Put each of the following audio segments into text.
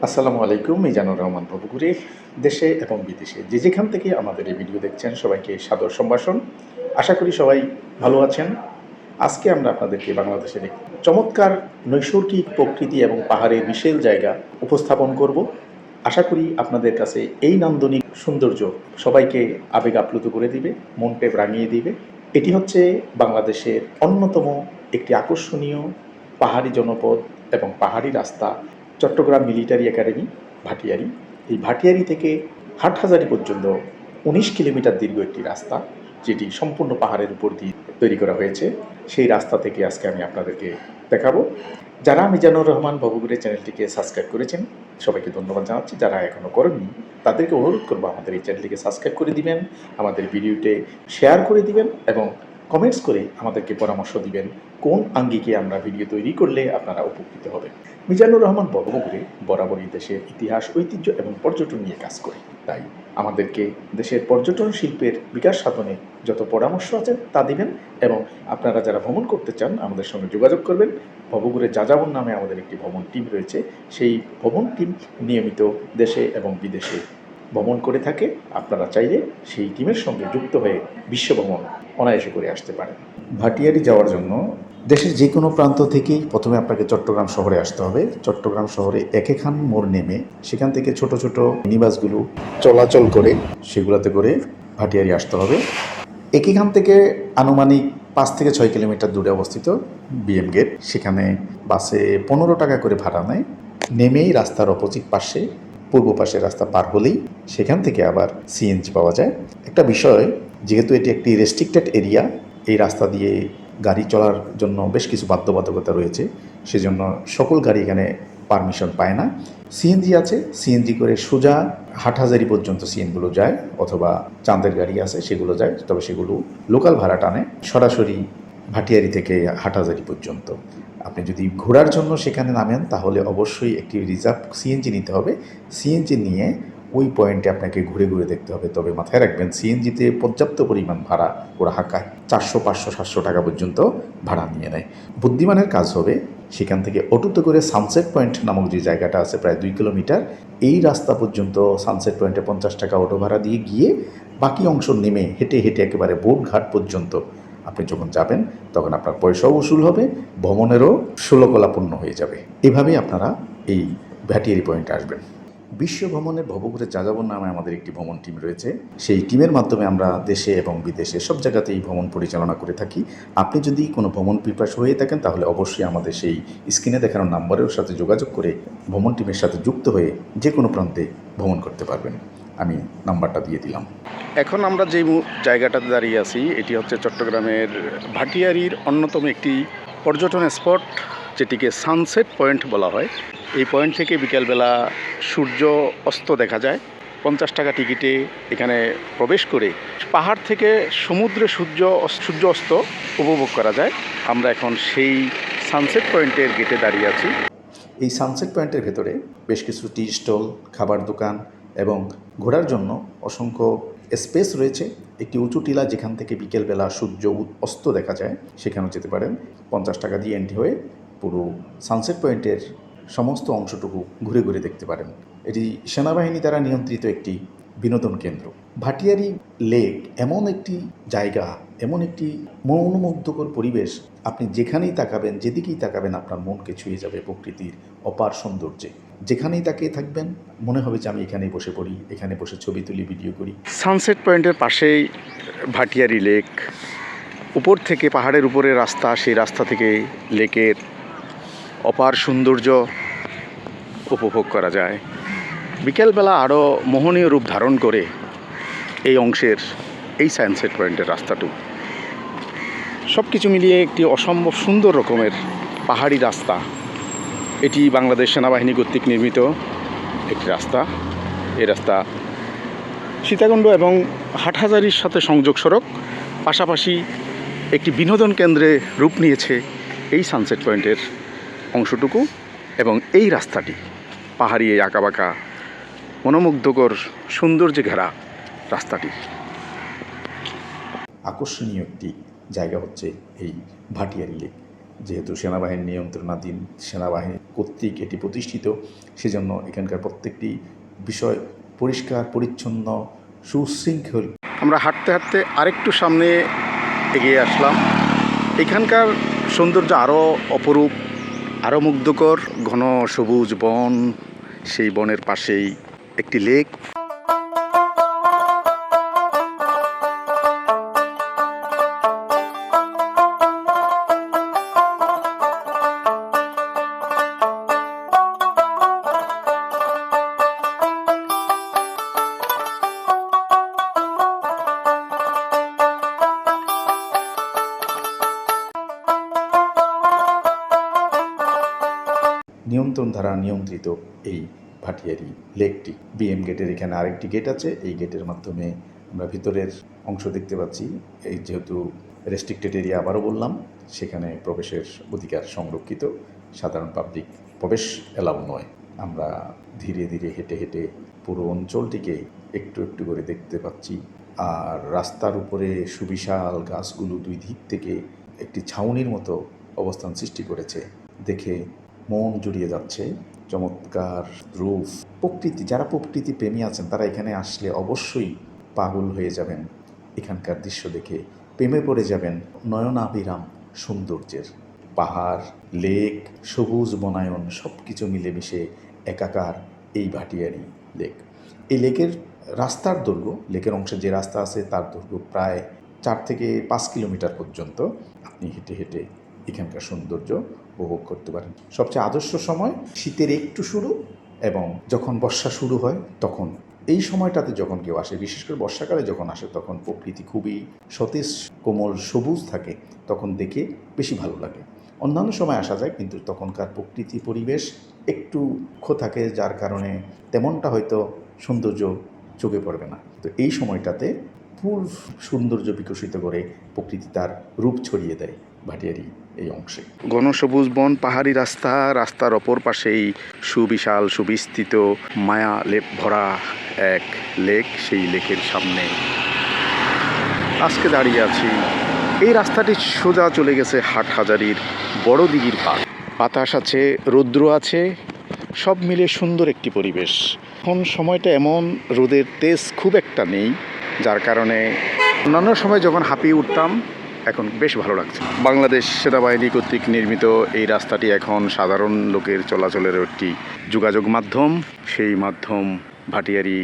আসসালামু আলাইকুম। মিজানুর রহমান ভবঘুরে দেশে এবং বিদেশে যে যেখান থেকে আমাদের এই ভিডিও দেখছেন সবাইকে সাদর সম্ভাষণ। আশা করি সবাই ভালো আছেন। আজকে আমরা আপনাদেরকে বাংলাদেশের এক চমৎকার নৈসর্গিক প্রকৃতি এবং পাহাড়ের বিশাল জায়গা উপস্থাপন করব। আশা করি আপনাদের কাছে এই নান্দনিক সৌন্দর্য সবাইকে আবেগ আপ্লুত করে দিবে, মনকে রাঙিয়ে দিবে। এটি হচ্ছে বাংলাদেশের অন্যতম একটি আকর্ষণীয় পাহাড়ি জনপদ এবং পাহাড়ি রাস্তা, চট্টগ্রাম মিলিটারি একাডেমি ভাটিয়ারি। এই ভাটিয়ারি থেকে হাটহাজারী পর্যন্ত ১৯ কিলোমিটার দীর্ঘ একটি রাস্তা, যেটি সম্পূর্ণ পাহাড়ের উপর দিয়ে তৈরি করা হয়েছে। সেই রাস্তা থেকে আজকে আমি আপনাদেরকে দেখাবো। যারা মিজানুর রহমান ভবঘুরে চ্যানেলটিকে সাবস্ক্রাইব করেছেন সবাইকে ধন্যবাদ জানাচ্ছি। যারা এখনও করেননি তাদেরকে অনুরোধ করবো আমাদের এই চ্যানেলটিকে সাবস্ক্রাইব করে দিবেন, আমাদের ভিডিওতে শেয়ার করে দিবেন এবং কমেন্টস করে আমাদেরকে পরামর্শ দিবেন কোন আঙ্গিকে আমরা ভিডিও তৈরি করলে আপনারা উপকৃত হবেন। মিজানুর রহমান ভবঘুরে বরাবরই দেশের ইতিহাস, ঐতিহ্য এবং পর্যটন নিয়ে কাজ করে। তাই আমাদেরকে দেশের পর্যটন শিল্পের বিকাশ সাধনে যত পরামর্শ আছে তা দিবেন এবং আপনারা যারা ভ্রমণ করতে চান আমাদের সঙ্গে যোগাযোগ করবেন। ভবঘুরে যাযাবর নামে আমাদের একটি ভ্রমণ টিম রয়েছে। সেই ভ্রমণ টিম নিয়মিত দেশে এবং বিদেশে ভ্রমণ করে থাকে। আপনারা চাইলে সেই টিমের সঙ্গে যুক্ত হয়ে বিশ্ব ভ্রমণ অনায়াসে করে আসতে পারেন। ভাটিয়ারি যাওয়ার জন্য দেশের যে কোনো প্রান্ত থেকেই প্রথমে আপনাকে চট্টগ্রাম শহরে আসতে হবে। চট্টগ্রাম শহরে একেখান মোড় নেমে সেখান থেকে ছোট ছোট মিনিবাসগুলো চলাচল করে সেগুলোতে করে ভাটিয়ারি আসতে হবে। একেখান থেকে আনুমানিক ৫ থেকে ৬ কিলোমিটার দূরে অবস্থিত বিএম গেট। সেখানে বাসে ১৫ টাকা করে ভাড়া নেয়। নেমেই রাস্তার অপোজিট পাশে, পূর্ব পাশে রাস্তা পার হলেই সেখান থেকে আবার সিএনজি পাওয়া যায়। একটা বিষয়, যেহেতু এটি একটি রেস্ট্রিক্টেড এরিয়া, এই রাস্তা দিয়ে গাড়ি চলার জন্য বেশ কিছু বাধ্যবাধকতা রয়েছে। সেজন্য সকল গাড়ি এখানে পারমিশন পায় না। সিএনজি আছে, সিএনজি করে সোজা হাটহাজারী পর্যন্ত সিএনগুলো যায়, অথবা চাঁদের গাড়ি আছে সেগুলো যায়, তবে সেগুলো লোকাল ভাড়া টানে সরাসরি ভাটিয়ারি থেকে হাটহাজারী পর্যন্ত। আপনি যদি ঘোরার জন্য সেখানে নামেন তাহলে অবশ্যই একটি রিজার্ভ সিএনজি নিতে হবে। সিএনজি নিয়ে ওই পয়েন্টে আপনাকে ঘুরে ঘুরে দেখতে হবে। তবে মাথায় রাখবেন, সিএনজিতে পর্যাপ্ত পরিমাণ ভাড়া ওরা হাঁকায়, ৪০০, ৫০০, ৭০০ টাকা পর্যন্ত ভাড়া নিয়ে নেয়। বুদ্ধিমানের কাজ হবে সেখান থেকে অটোতে করে সানসেট পয়েন্ট নামক যে জায়গাটা আছে প্রায় ২ কিলোমিটার, এই রাস্তা পর্যন্ত সানসেট পয়েন্টে ৫০ টাকা অটো ভাড়া দিয়ে গিয়ে বাকি অংশ নেমে হেঁটে হেঁটে একেবারে বোটঘাট পর্যন্ত আপনি যখন যাবেন তখন আপনার পয়সাও উসুল হবে, ভ্রমণেরও ষোলকলাপূর্ণ হয়ে যাবে। এভাবেই আপনারা এই ভাটিয়ারি পয়েন্টে আসবেন। বিশ্ব ভ্রমণে ভবঘুরে যাযাবর নামে আমাদের একটি ভ্রমণ টিম রয়েছে। সেই টিমের মাধ্যমে আমরা দেশে এবং বিদেশে সব জায়গাতেই ভ্রমণ পরিচালনা করে থাকি। আপনি যদি কোনো ভ্রমণ পিপাসু হয়ে থাকেন তাহলে অবশ্যই আমাদের সেই স্ক্রিনে দেখানো নাম্বারের সাথে যোগাযোগ করে ভ্রমণ টিমের সাথে যুক্ত হয়ে যে কোনো প্রান্তে ভ্রমণ করতে পারবেন। আমি নাম্বারটা দিয়ে দিলাম। এখন আমরা যে জায়গাটাতে দাঁড়িয়ে আছি এটি হচ্ছে চট্টগ্রামের ভাটিয়ারির অন্যতম একটি পর্যটন স্পট, যেটিকে সানসেট পয়েন্ট বলা হয়। এই পয়েন্ট থেকে বিকেলবেলা সূর্য অস্ত দেখা যায়। ৫০ টাকা টিকিটে এখানে প্রবেশ করে পাহাড় থেকে সমুদ্রে সূর্য অস্ত উপভোগ করা যায়। আমরা এখন সেই সানসেট পয়েন্টের গেটে দাঁড়িয়ে আছি। এই সানসেট পয়েন্টের ভেতরে বেশ কিছু টি স্টল, খাবার দোকান এবং ঘোরার জন্য অসংখ্য স্পেস রয়েছে। একটি উঁচু টিলা যেখান থেকে বিকেলবেলা সূর্য অস্ত দেখা যায়, সেখানেও যেতে পারেন। ৫০ টাকা দিয়ে এন্ট্রি হয়ে পুরো সানসেট পয়েন্টের সমস্ত অংশটুকু ঘুরে ঘুরে দেখতে পারেন। এটি সেনাবাহিনী দ্বারা নিয়ন্ত্রিত একটি বিনোদন কেন্দ্র। ভাটিয়ারি লেক এমন একটি জায়গা, এমন একটি মনোমুগ্ধকর পরিবেশ, আপনি যেখানেই তাকাবেন, যেদিকেই তাকাবেন আপনার মনকে ছুঁয়ে যাবে প্রকৃতির অপার সৌন্দর্যে। যেখানেই তাকিয়ে থাকবেন মনে হবে যে আমি এখানেই বসে পড়ি, এখানে বসে ছবি তুলি, ভিডিও করি। সানসেট পয়েন্টের পাশেই ভাটিয়ারি লেক। উপর থেকে পাহাড়ের উপরে রাস্তা, সেই রাস্তা থেকে লেকের অপার সৌন্দর্য উপভোগ করা যায়। বিকেলবেলা আরও মোহনীয় রূপ ধারণ করে এই অংশের এই সানসেট পয়েন্টের রাস্তাটুকু। সব কিছু মিলিয়ে একটি অসম্ভব সুন্দর রকমের পাহাড়ি রাস্তা। এটি বাংলাদেশ সেনাবাহিনী কর্তৃক নির্মিত একটি রাস্তা। এই রাস্তা সীতাকুণ্ড এবং হাটহাজারীর সাথে সংযোগ সড়ক, পাশাপাশি একটি বিনোদন কেন্দ্রে রূপ নিয়েছে এই সানসেট পয়েন্টের অংশটুকু। এবং এই রাস্তাটি পাহাড়ি এই আঁকাবাঁকা মনোমুগ্ধকর সৌন্দর্যে ঘেরা রাস্তাটি। আকর্ষণীয় একটি জায়গা হচ্ছে এই ভাটিয়ারি লেক। যেহেতু সেনাবাহিনী নিয়ন্ত্রণাধীন, সেনাবাহিনী কর্তৃক এটি প্রতিষ্ঠিত, সেজন্য এখানকার প্রত্যেকটি বিষয় পরিষ্কার পরিচ্ছন্ন সুশৃঙ্খল। আমরা হাঁটতে হাঁটতে আরেকটু সামনে এগিয়ে আসলাম। এখানকার সৌন্দর্য আরও অপরূপ, আরও মুগ্ধকর। ঘন সবুজ বন, সেই বনের পাশেই একটি লেক। নিয়ন্ত্রণ দ্বারা নিয়ন্ত্রিত এই ভাটিয়ারি লেকটি। বিএম গেটের এখানে আরেকটি গেট আছে, এই গেটের মাধ্যমে আমরা ভিতরের অংশ দেখতে পাচ্ছি। এই যেহেতু রেস্ট্রিক্টেড এরিয়া, আবারও বললাম, সেখানে প্রবেশের অধিকার সংরক্ষিত, সাধারণ পাবলিক প্রবেশ এলাও নয়। আমরা ধীরে ধীরে হেঁটে হেঁটে পুরো অঞ্চলটিকে একটু একটু করে দেখতে পাচ্ছি। আর রাস্তার উপরে সুবিশাল গাছগুলো দুই দিক থেকে একটি ছাউনির মতো অবস্থান সৃষ্টি করেছে। দেখে মন জুড়িয়ে যাচ্ছে। চমৎকার রূপ, প্রকৃতি। যারা প্রকৃতি প্রেমী আছেন তারা এখানে আসলে অবশ্যই পাগল হয়ে যাবেন। এখানকার দৃশ্য দেখে প্রেমে পড়ে যাবেন নয়নাভিরাম সৌন্দর্যের। পাহাড়, লেক, সবুজ বনায়ন সব কিছু মিলেমিশে একাকার এই ভাটিয়ারি লেক। এই লেকের রাস্তার দৈর্ঘ্য, লেকের অংশে যে রাস্তা আছে তার দৈর্ঘ্য প্রায় 4 থেকে 5 কিলোমিটার পর্যন্ত। আপনি হেঁটে হেঁটে এখানকার সৌন্দর্য উপভোগ করতে পারেন। সবচেয়ে আদর্শ সময় শীতের একটু শুরু এবং যখন বর্ষা শুরু হয় তখন। এই সময়টাতে যখন কেউ আসে, বিশেষ করে বর্ষাকালে যখন আসে, তখন প্রকৃতি খুবই সতেজ কোমল সবুজ থাকে, তখন দেখে বেশি ভালো লাগে। অন্যান্য সময় আসা যায়, কিন্তু তখনকার প্রকৃতি পরিবেশ একটু থাকে, যার কারণে তেমনটা হয়তো সৌন্দর্য চোখে পড়বে না। তো এই সময়টাতে ফুল সৌন্দর্য বিকশিত করে প্রকৃতি তার রূপ ছড়িয়ে দেয় ভাটিয়ারি এই অংশে। ঘন সবুজ বন, পাহাড়ি রাস্তা, রাস্তার অপর পাশেই সুবিশাল সুবিস্তৃত মায়া লেপ ভরা এক লেক। সেই লেকের সামনে আজকে দাঁড়িয়ে আছি। এই রাস্তাটি সোজা চলে গেছে হাটহাজারীর বড় দিঘির পাড়। বাতাস আছে, রৌদ্র আছে, সব মিলে সুন্দর একটি পরিবেশ। এখন সময়টা এমন, রোদের তেজ খুব একটা নেই, যার কারণে অন্যান্য সময় যখন হাঁপিয়ে উঠতাম, এখন বেশ ভালো লাগছে। বাংলাদেশ সেনাবাহিনী কর্তৃক নির্মিত এই রাস্তাটি এখন সাধারণ লোকের চলাচলের একটি যোগাযোগ মাধ্যম। সেই মাধ্যম ভাটিয়ারি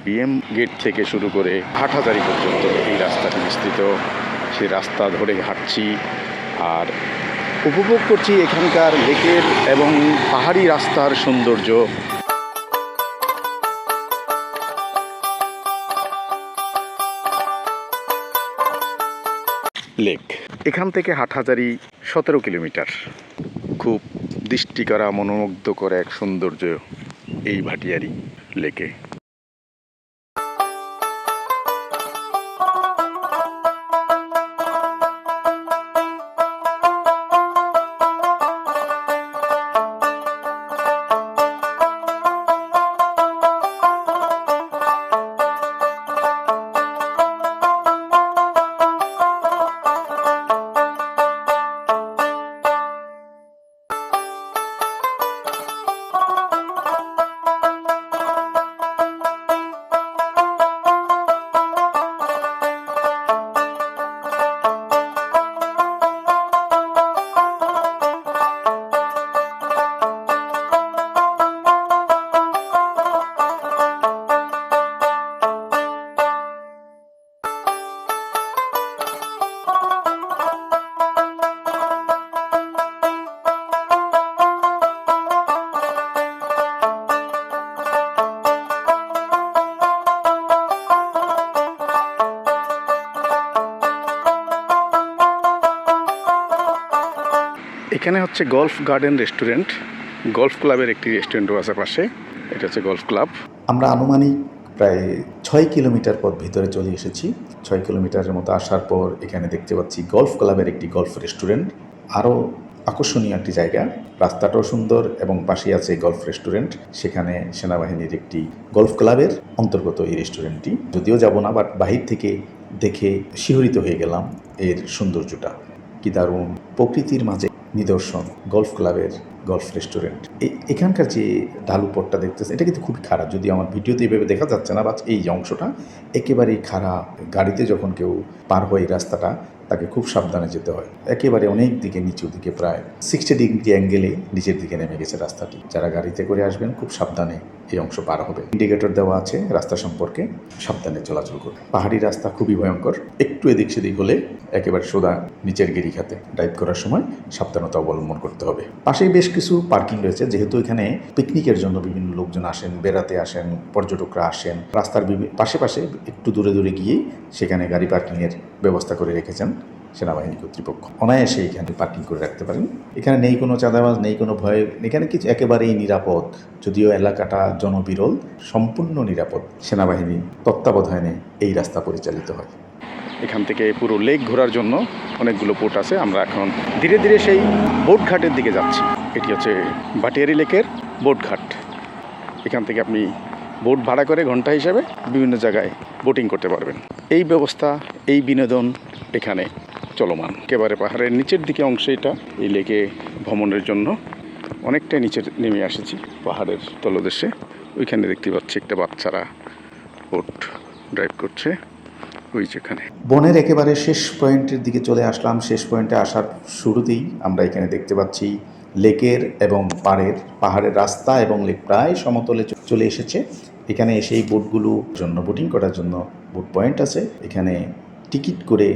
বিএম গেট থেকে শুরু করে হাটহাজারী পর্যন্ত এই রাস্তাটি বিস্তৃত। সেই রাস্তা ধরে হাঁটছি আর উপভোগ করছি এখানকার লেকের এবং পাহাড়ি রাস্তার সৌন্দর্য। লেক, এখান থেকে হাটহাজারী 17 কিলোমিটার। খুব দৃষ্টিকরা, মনোমুগ্ধকর এক সৌন্দর্য এই ভাটিয়ারি লেকে। এখানে হচ্ছে গল্ফ গার্ডেন রেস্টুরেন্ট, গল্ফ ক্লাবের একটি রেস্টুরেন্টও আছে পাশে। এটা হচ্ছে গল্ফ ক্লাব। আমরা আনুমানিক প্রায় 6 কিলোমিটার পথ ভিতরে চলে এসেছি। 6 কিলোমিটারের মতো আসার পর এখানে দেখতে পাচ্ছি গল্ফ ক্লাবের একটি গল্ফ রেস্টুরেন্ট। আরও আকর্ষণীয় একটি জায়গা, রাস্তাটাও সুন্দর এবং পাশেই আছে গল্ফ রেস্টুরেন্ট। সেখানে সেনাবাহিনীর একটি গল্ফ ক্লাবের অন্তর্গত এই রেস্টুরেন্টটি। যদিও যাব না, বাট বাহির থেকে দেখে শিহরিত হয়ে গেলাম এর সৌন্দর্যটা। কি দারুণ, প্রকৃতির মাঝে নিদর্শন গলফ ক্লাবের গলফ রেস্টুরেন্ট। এখানকার যে ঢালু পথটা দেখতেছে এটা কিন্তু খুবই খারাপ, যদি আমার ভিডিওতে এইভাবে দেখা যাচ্ছে না, বা এই যে অংশটা একেবারেই খারাপ। গাড়িতে যখন কেউ পার হয় এই রাস্তাটা তাকে খুব সাবধানে যেতে হয়। একেবারে অনেক দিকে নিচুর দিকে, প্রায় 60 ডিগ্রি অ্যাঙ্গেলে নিচের দিকে নেমে গেছে রাস্তাটি। যারা গাড়িতে করে আসবেন খুব সাবধানে এই অংশ পার হবে। ইন্ডিকেটর দেওয়া আছে রাস্তা সম্পর্কে, সাবধানে চলাচল করবে। পাহাড়ি রাস্তা খুবই ভয়ঙ্কর, একটু এদিক সেদিক হলে একেবারে সোজা নিচের গিরিখাতে। ড্রাইভ করার সময় সাবধানতা অবলম্বন করতে হবে। পাশেই বেশ কিছু পার্কিং রয়েছে, যেহেতু এখানে পিকনিকের জন্য বিভিন্ন লোকজন আসেন, বেড়াতে আসেন, পর্যটকরা আসেন। রাস্তার পাশে পাশে একটু দূরে দূরে গিয়েই সেখানে গাড়ি পার্কিংয়ের ব্যবস্থা করে রেখেছেন সেনাবাহিনী কর্তৃপক্ষ। অনায়াসে এখানে পার্কিং করে রাখতে পারেন। এখানে নেই কোনো চাঁদাবাজ, নেই কোনো ভয়, এখানে কিছু একেবারেই নিরাপদ। যদিও এলাকাটা জনবিরল, সম্পূর্ণ নিরাপদ। সেনাবাহিনীর তত্ত্বাবধানে এই রাস্তা পরিচালিত হয়। এখান থেকে পুরো লেক ঘোরার জন্য অনেকগুলো বোট আছে। আমরা এখন ধীরে ধীরে সেই বোট ঘাটের দিকে যাচ্ছি। এটি হচ্ছে ভাটিয়ারি লেকের বোট ঘাট। এখান থেকে আপনি বোট ভাড়া করে ঘন্টা হিসাবে বিভিন্ন জায়গায় বোটিং করতে পারবেন। এই ব্যবস্থা, এই বিনোদন এখানে চলমান। একেবারে পাহাড়ের নিচের দিকে অংশে এটা। এই লেকে ভ্রমণের জন্য অনেকটাই নিচে নেমে এসেছি পাহাড়ের তলদেশে। ওইখানে দেখতে পাচ্ছি একটা বাচ্চারা বোট ড্রাইভ করছে ওই যেখানে। বনের একেবারে শেষ পয়েন্টের দিকে চলে আসলাম। শেষ পয়েন্টে আসার শুরুতেই আমরা এখানে দেখতে পাচ্ছি লেকের এবং পাহাড়ের রাস্তা এবং লেক প্রায় সমতলে চলে এসেছে। এখানে এসে এই বোটগুলো জন্য বোটিং করার জন্য বোট পয়েন্ট আছে। এখানে টিকিট করে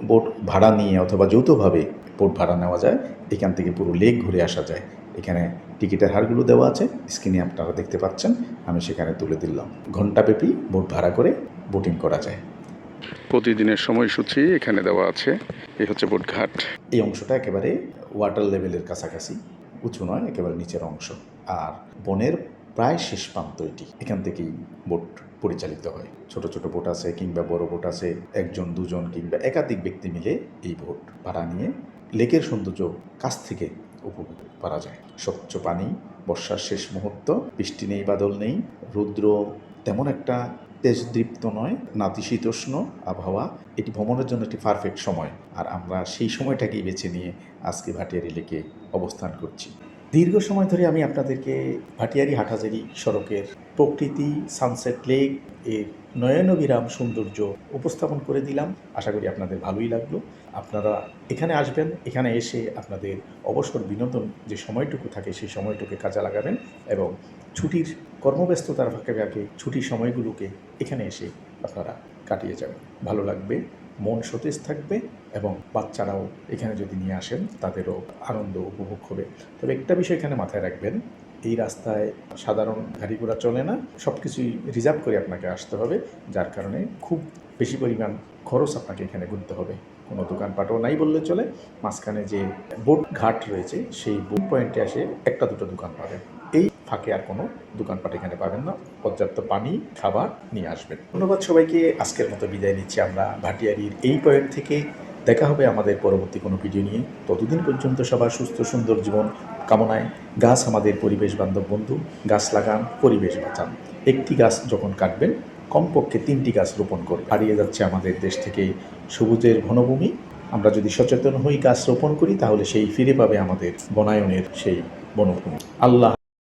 বোট ভাড়া নিয়ে অথবা যৌথভাবে বোট ভাড়া নেওয়া যায়। এখান থেকে পুরো লেক ঘুরে আসা যায়। এখানে টিকিটের হারগুলো দেওয়া আছে, স্ক্রিনে আপনারা দেখতে পাচ্ছেন। আমি সেখানে তুলে দিলাম। ঘণ্টাব্যাপী বোট ভাড়া করে বোটিং করা যায়। প্রতিদিনের সময়সূচি এখানে দেওয়া আছে। এই হচ্ছে বোট ঘাট। এই অংশটা একেবারে ওয়াটার লেভেলের কাছাকাছি, উঁচু নয়, একেবারে নিচের অংশ। আর বনের প্রায় শেষ প্রান্ত এটি। এখান থেকেই বোট পরিচালিত হয়। ছোট ছোট বোট আছে কিংবা বড় বোট আছে, একজন দুজন কিংবা একাধিক ব্যক্তি মিলে এই বোট ভাড়া নিয়ে লেকের সৌন্দর্য কাছ থেকে উপভোগ করা যায়। স্বচ্ছ পানি, বর্ষার শেষ মুহূর্ত, বৃষ্টি নেই, বাদল নেই, রৌদ্র তেমন একটা তেজদীপ্ত নয়, নাতিশীতোষ্ণ আবহাওয়া। এটি ভ্রমণের জন্য একটি পারফেক্ট সময়। আর আমরা সেই সময়টাকেই বেছে নিয়ে আজকে ভাটিয়ারি লেকে অবস্থান করছি। দীর্ঘ সময় ধরে আমি আপনাদেরকে ভাটিয়ারি হাটহাজারী সড়কের প্রকৃতি, সানসেট লেক এর নয়নবিরাম সৌন্দর্য উপস্থাপন করে দিলাম। আশা করি আপনাদের ভালোই লাগলো। আপনারা এখানে আসবেন, এখানে এসে আপনাদের অবসর বিনোদন যে সময়টুকু থাকে সেই সময়টুকু কাজে লাগাবেন এবং ছুটির কর্মব্যস্ততার ফাঁকে ফাঁকে ছুটির সময়গুলোকে এখানে এসে আপনারা কাটিয়ে যাবেন। ভালো লাগবে, মন সতেজ থাকবে এবং বাচ্চারাও এখানে যদি নিয়ে আসেন তাদেরও আনন্দ উপভোগ হবে। তবে একটা বিষয় এখানে মাথায় রাখবেন, এই রাস্তায় সাধারণ গাড়ি ঘোড়া চলে না, সব কিছুই রিজার্ভ করে আপনাকে আসতে হবে। যার কারণে খুব বেশি পরিমাণ খরচ আপনাকে এখানে গুনতে হবে। কোনো দোকানপাটও নাই বললে চলে। মাঝখানে যে বোট ঘাট রয়েছে সেই বোট পয়েন্টে এসে একটা দুটো দোকান পাবেন। এই ফাঁকে আর কোনো দোকানপাট এখানে পাবেন না। পর্যাপ্ত পানি, খাবার নিয়ে আসবেন। ধন্যবাদ সবাইকে। আজকের মতো বিদায় নিচ্ছি আমরা ভাটিয়ারির এই পয়েন্ট থেকে। দেখা হবে আমাদের পরবর্তী কোনো ভিডিও নিয়ে। ততদিন পর্যন্ত সবার সুস্থ সুন্দর জীবন কামনায়। গাছ আমাদের পরিবেশ বান্ধব বন্ধু। গাছ লাগান, পরিবেশ বাঁচান। একটি গাছ যখন কাটবেন কমপক্ষে 3টি গাছ রোপণ করবেন। হারিয়ে যাচ্ছে আমাদের দেশ থেকে সবুজের ঘনভূমি। আমরা যদি সচেতন হই, গাছ রোপণ করি, তাহলে সেই ফিরে পাবে আমাদের বনায়নের সেই বনভূমি। আল্লাহ।